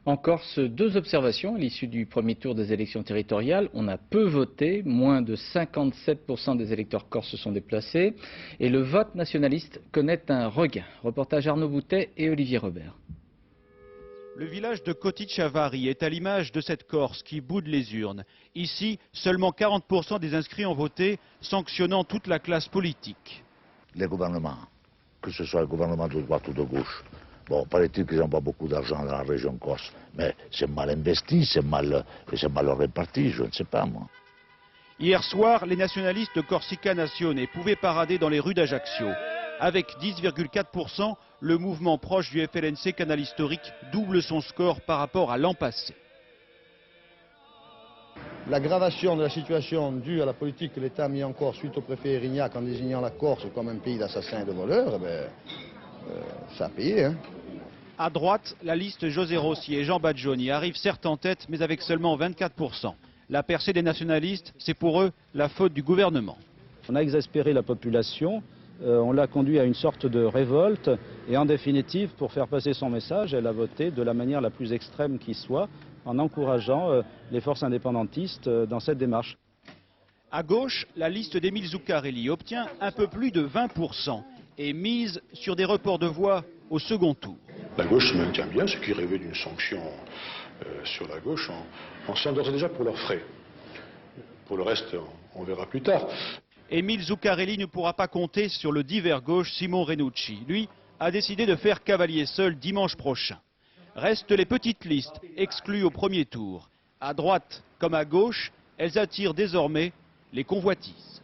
En Corse, 2 observations à l'issue du premier tour des élections territoriales. On a peu voté, moins de 57% des électeurs corses se sont déplacés. Et le vote nationaliste connaît un regain. Reportage Arnaud Boutet et Olivier Robert. Le village de Kotichavari est à l'image de cette Corse qui boude les urnes. Ici, seulement 40% des inscrits ont voté, sanctionnant toute la classe politique. Les gouvernements, que ce soit le gouvernement de droite ou de gauche, bon, paraît-il qu'ils n'ont pas beaucoup d'argent dans la région corse, mais c'est mal investi, c'est mal réparti, je ne sais pas moi. Hier soir, les nationalistes de Corsica Nazione pouvaient parader dans les rues d'Ajaccio. Avec 10,4%, le mouvement proche du FLNC Canal Historique double son score par rapport à l'an passé. L'aggravation de la situation due à la politique que l'État a mis en Corse suite au préfet Erignac en désignant la Corse comme un pays d'assassins et de voleurs, ça a payé. Hein. À droite, la liste José Rossi et Jean Badjoni arrive certes en tête, mais avec seulement 24%. La percée des nationalistes, c'est pour eux la faute du gouvernement. On a exaspéré la population, on l'a conduit à une sorte de révolte et en définitive, pour faire passer son message, elle a voté de la manière la plus extrême qui soit, en encourageant les forces indépendantistes dans cette démarche. À gauche, la liste d'Émile Zuccarelli obtient un peu plus de 20% et mise sur des reports de voix au second tour. La gauche se maintient bien, ce qui rêvait d'une sanction sur la gauche, en s'en d'ores et déjà pour leurs frais. Pour le reste, on verra plus tard. Émile Zuccarelli ne pourra pas compter sur le divers gauche Simon Renucci. Lui a décidé de faire cavalier seul dimanche prochain. Restent les petites listes, exclues au premier tour. À droite comme à gauche, elles attirent désormais les convoitises.